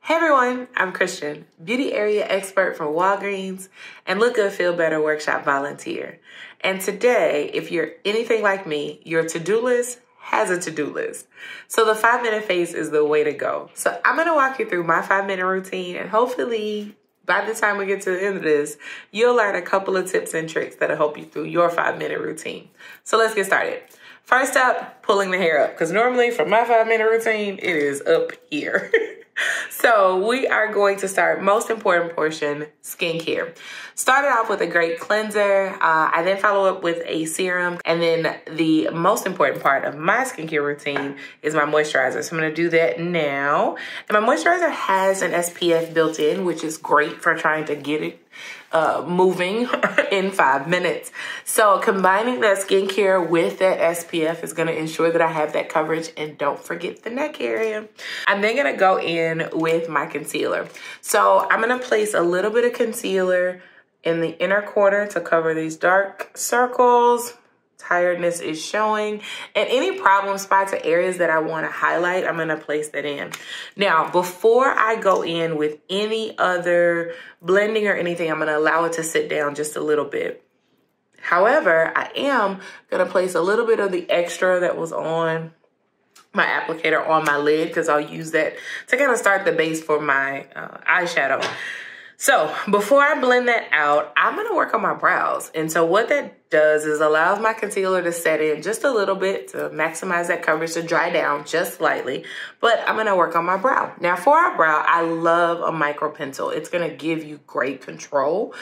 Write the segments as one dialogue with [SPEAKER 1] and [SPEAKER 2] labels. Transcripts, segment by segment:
[SPEAKER 1] Hey everyone, I'm Christian, beauty area expert from Walgreens and Look Good Feel Better workshop volunteer. And today, if you're anything like me, your to-do list has a to-do list. So the 5-minute phase is the way to go. So I'm gonna walk you through my 5-minute routine, and hopefully by the time we get to the end of this, you'll learn a couple of tips and tricks that'll help you through your 5-minute routine. So let's get started. First up, pulling the hair up, because normally for my 5-minute routine, it is up here. So we are going to start, most important portion, skincare. Started off with a great cleanser. I then follow up with a serum. And then the most important part of my skincare routine is my moisturizer. So I'm going to do that now. And my moisturizer has an SPF built in, which is great for trying to get it moving in 5 minutes. So combining that skincare with that SPF is going to ensure that I have that coverage, and don't forget the neck area. I'm then going to go in with my concealer. So I'm going to place a little bit of concealer in the inner corner to cover these dark circles. Tiredness is showing, and any problem spots or areas that I want to highlight, I'm going to place that in. Now, before I go in with any other blending or anything, I'm going to allow it to sit down just a little bit. However, I am going to place a little bit of the extra that was on my applicator on my lid, because I'll use that to kind of start the base for my eyeshadow. So before I blend that out, I'm going to work on my brows. And so what that does is allows my concealer to set in just a little bit to maximize that coverage, to dry down just slightly. But I'm going to work on my brow. Now for our brow, I love a micro pencil. It's going to give you great control.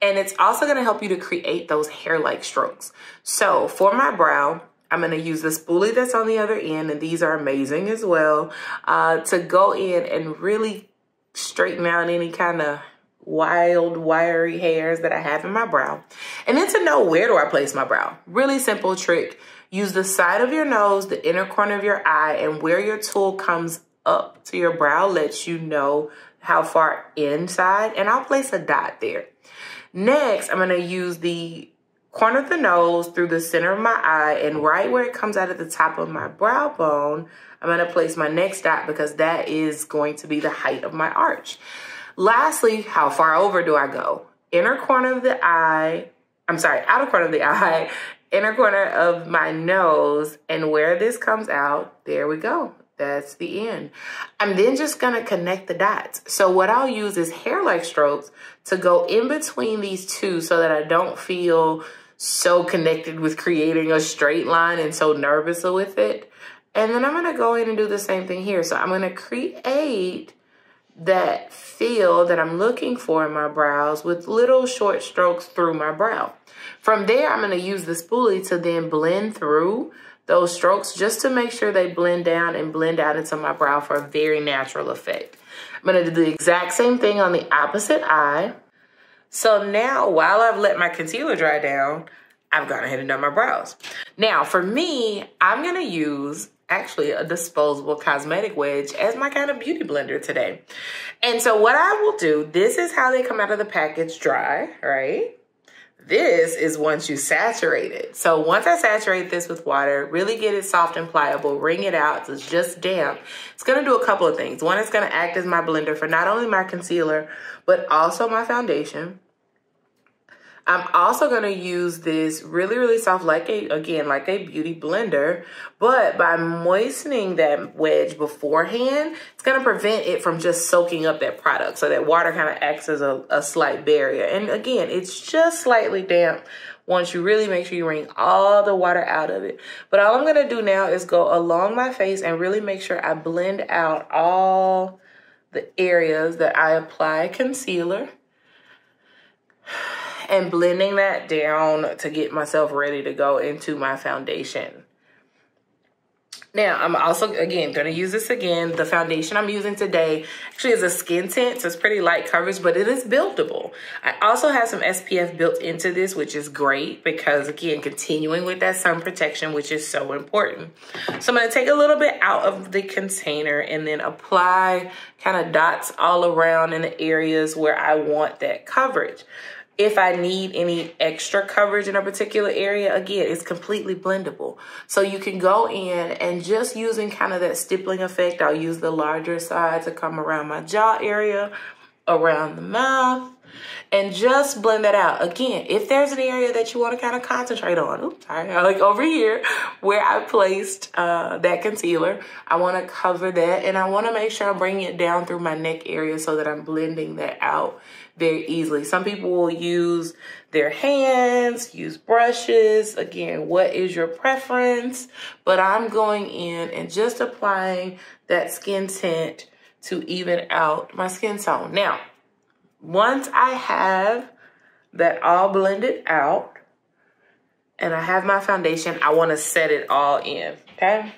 [SPEAKER 1] And it's also going to help you to create those hair-like strokes. So for my brow, I'm going to use the spoolie that's on the other end, and these are amazing as well, to go in and really straighten out any kind of wild, wiry hairs that I have in my brow. And then to know, where do I place my brow? Really simple trick. Use the side of your nose, the inner corner of your eye, and where your tool comes up to your brow lets you know how far inside, and I'll place a dot there. Next, I'm going to use the corner of the nose through the center of my eye, and right where it comes out at the top of my brow bone, I'm going to place my next dot, because that is going to be the height of my arch. Lastly, how far over do I go? Inner corner of the eye, outer corner of the eye, inner corner of my nose, and where this comes out, there we go. That's the end. I'm then just going to connect the dots. So what I'll use is hair-like strokes to go in between these two, so that I don't feel so connected with creating a straight line and so nervous with it. And then I'm going to go in and do the same thing here. So I'm going to create that feel that I'm looking for in my brows with little short strokes through my brow. From there, I'm going to use the spoolie to then blend through those strokes, just to make sure they blend down and blend out into my brow for a very natural effect. I'm going to do the exact same thing on the opposite eye. So now, while I've let my concealer dry down, I've gone ahead and done my brows. Now, for me, I'm going to use actually a disposable cosmetic wedge as my kind of beauty blender today. And so what I will do, this is how they come out of the package dry, right? This is once you saturate it. So once I saturate this with water, really get it soft and pliable, wring it out so it's just damp. It's going to do a couple of things. One, it's going to act as my blender for not only my concealer, but also my foundation. I'm also going to use this really, really soft, like a beauty blender, but by moistening that wedge beforehand, it's going to prevent it from just soaking up that product. So that water kind of acts as a slight barrier. And again, it's just slightly damp once you really make sure you wring all the water out of it. But all I'm going to do now is go along my face and really make sure I blend out all the areas that I apply concealer, and blending that down to get myself ready to go into my foundation. Now, I'm also, again, going to use this again. The foundation I'm using today actually is a skin tint, so it's pretty light coverage, but it is buildable. I also have some SPF built into this, which is great because, again, continuing with that sun protection, which is so important. So I'm going to take a little bit out of the container and then apply kind of dots all around in the areas where I want that coverage. If I need any extra coverage in a particular area, again, it's completely blendable. So you can go in and just using kind of that stippling effect, I'll use the larger side to come around my jaw area, around the mouth, and just blend that out. Again, if there's an area that you want to kind of concentrate on, oops, sorry, like over here where I placed that concealer, I want to cover that, and I want to make sure I'm bringing it down through my neck area so that I'm blending that out very easily. Some people will use their hands, use brushes. Again, what is your preference? But I'm going in and just applying that skin tint to even out my skin tone. Now, once I have that all blended out and I have my foundation, I want to set it all in, okay?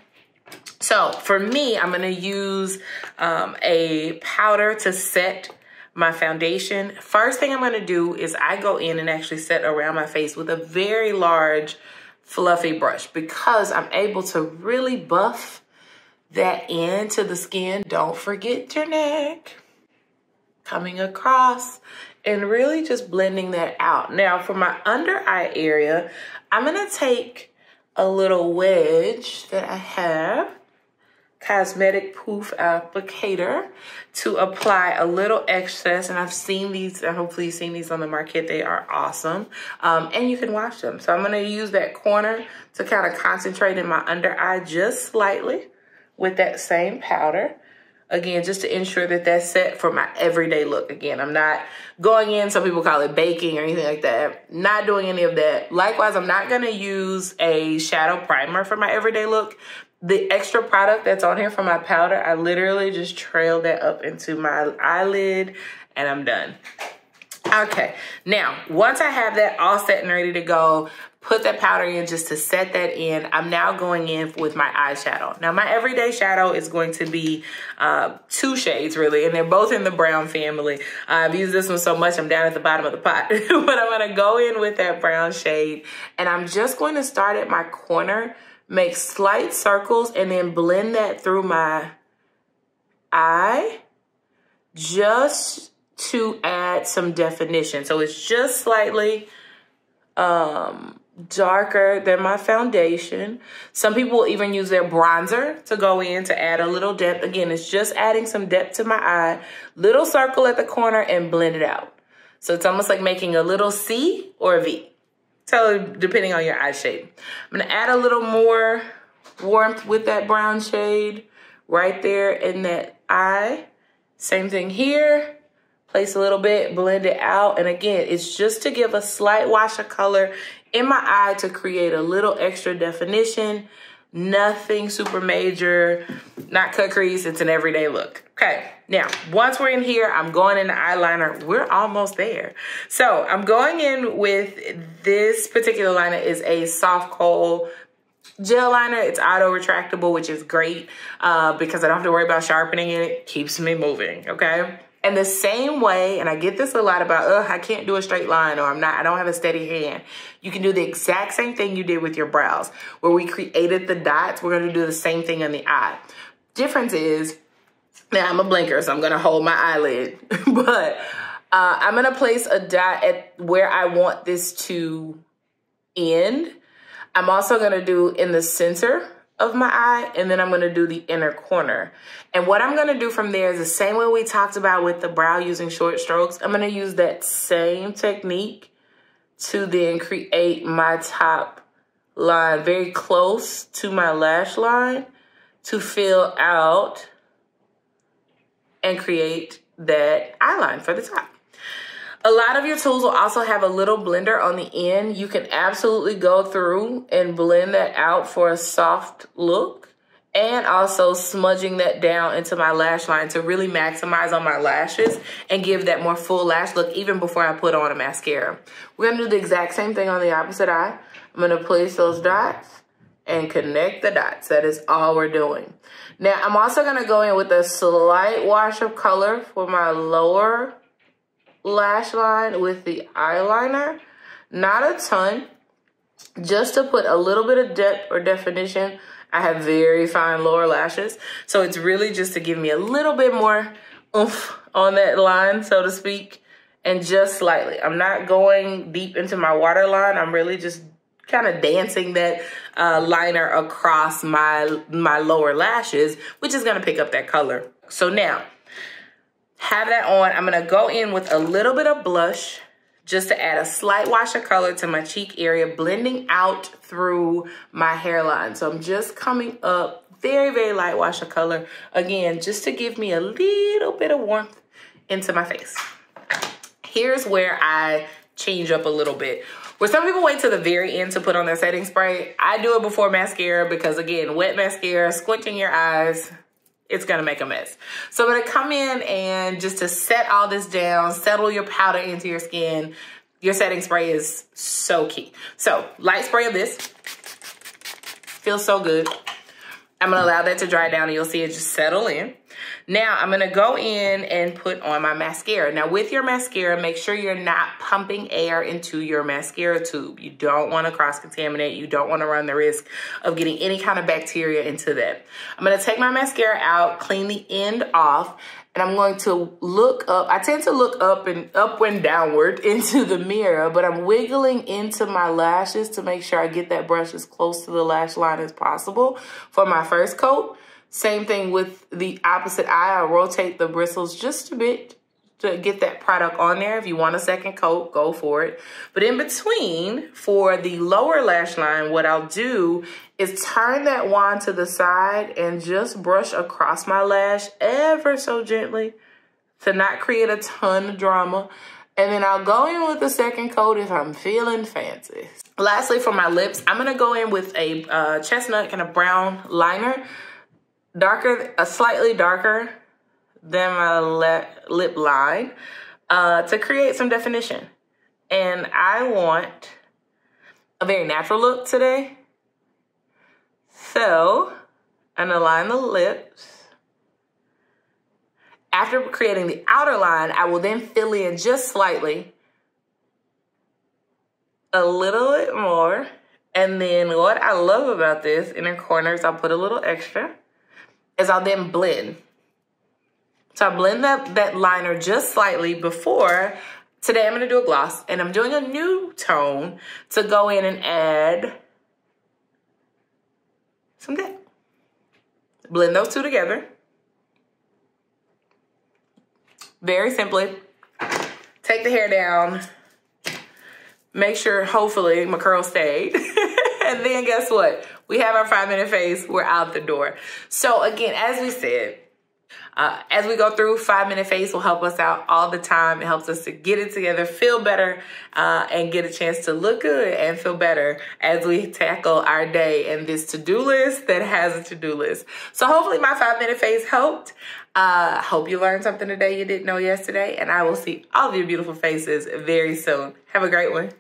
[SPEAKER 1] So for me, I'm going to use a powder to set my foundation. First thing I'm going to do is I go in and actually set around my face with a very large fluffy brush because I'm able to really buff that into the skin. Don't forget your neck. Coming across and really just blending that out. Now for my under eye area, I'm gonna take a little wedge that I have, cosmetic poof applicator, to apply a little excess. And I've seen these, and hopefully you've seen these on the market. They are awesome. And you can wash them. So I'm gonna use that corner to kind of concentrate in my under eye just slightly with that same powder. Again, just to ensure that that's set for my everyday look. Again, I'm not going in, some people call it baking or anything like that. Not doing any of that. Likewise, I'm not gonna use a shadow primer for my everyday look. The extra product that's on here for my powder, I literally just trail that up into my eyelid and I'm done. Okay, now, once I have that all set and ready to go, put that powder in just to set that in, I'm now going in with my eyeshadow. Now, my everyday shadow is going to be 2 shades, really, and they're both in the brown family. I've used this one so much, I'm down at the bottom of the pot. But I'm going to go in with that brown shade, and I'm just going to start at my corner, make slight circles, and then blend that through my eye, just to add some definition. So it's just slightly darker than my foundation. Some people will even use their bronzer to go in to add a little depth. Again, it's just adding some depth to my eye, little circle at the corner and blend it out. So it's almost like making a little C or a V. So depending on your eye shape. I'm gonna add a little more warmth with that brown shade right there in that eye. Same thing here. Place a little bit, blend it out. And again, it's just to give a slight wash of color in my eye to create a little extra definition. Nothing super major, not cut crease. It's an everyday look. Okay, now, once we're in here, I'm going into eyeliner. We're almost there. So I'm going in with this particular liner is a soft kohl gel liner. It's auto retractable, which is great because I don't have to worry about sharpening it. It keeps me moving, okay? And the same way, and I get this a lot about, I can't do a straight line, or I don't have a steady hand. You can do the exact same thing you did with your brows. Where we created the dots, we're gonna do the same thing on the eye. Difference is, now I'm a blinker, so I'm gonna hold my eyelid, but I'm gonna place a dot at where I want this to end. I'm also gonna do in the center of my eye, and then I'm gonna do the inner corner. And what I'm gonna do from there is the same way we talked about with the brow using short strokes. I'm gonna use that same technique to then create my top line very close to my lash line to fill out and create that eyeline for the top. A lot of your tools will also have a little blender on the end. You can absolutely go through and blend that out for a soft look, and also smudging that down into my lash line to really maximize on my lashes and give that more full lash look even before I put on a mascara. We're gonna do the exact same thing on the opposite eye. I'm gonna place those dots and connect the dots. That is all we're doing. Now, I'm also gonna go in with a slight wash of color for my lower lash line with the eyeliner. Not a ton, just to put a little bit of depth or definition. I have very fine lower lashes, so it's really just to give me a little bit more oomph on that line, so to speak, and just slightly. I'm not going deep into my waterline. I'm really just kind of dancing that liner across my lower lashes, which is gonna pick up that color. So now, have that on. I'm gonna go in with a little bit of blush just to add a slight wash of color to my cheek area, blending out through my hairline. So I'm just coming up, very, very light wash of color. Again, just to give me a little bit of warmth into my face. Here's where I change up a little bit. Where some people wait to the very end to put on their setting spray, I do it before mascara because, again, wet mascara, squinting your eyes, it's gonna make a mess. So I'm gonna come in and just to set all this down, settle your powder into your skin, your setting spray is so key. So light spray of this, feels so good. I'm gonna allow that to dry down and you'll see it just settle in. Now I'm gonna go in and put on my mascara. Now with your mascara, make sure you're not pumping air into your mascara tube. You don't wanna cross-contaminate. You don't wanna run the risk of getting any kind of bacteria into that. I'm gonna take my mascara out, clean the end off, and I'm going to look up. I tend to look up and downward into the mirror, but I'm wiggling into my lashes to make sure I get that brush as close to the lash line as possible for my first coat. Same thing with the opposite eye. I rotate the bristles just a bit to get that product on there. If you want a second coat, go for it. But in between, for the lower lash line, what I'll do is turn that wand to the side and just brush across my lash ever so gently to not create a ton of drama. And then I'll go in with the second coat if I'm feeling fancy. Lastly, for my lips, I'm gonna go in with a chestnut kind of brown liner. Slightly darker than my lip line to create some definition. And I want a very natural look today. So I'm gonna line the lips. After creating the outer line, I will then fill in just slightly, a little bit more. And then what I love about this, inner corners, I'll put a little extra, is I'll then blend. So I blend that liner just slightly before. Today I'm gonna do a gloss and I'm doing a new tone to go in and add some depth. Blend those two together. Very simply, take the hair down, make sure hopefully my curl stayed. And then guess what? We have our 5-minute face, we're out the door. So again, as we said, as we go through, 5-minute face will help us out all the time. It helps us to get it together, feel better, and get a chance to look good and feel better as we tackle our day and this to-do list that has a to-do list. So hopefully my 5-minute face helped. Hope you learned something today you didn't know yesterday, and I will see all of your beautiful faces very soon. Have a great one.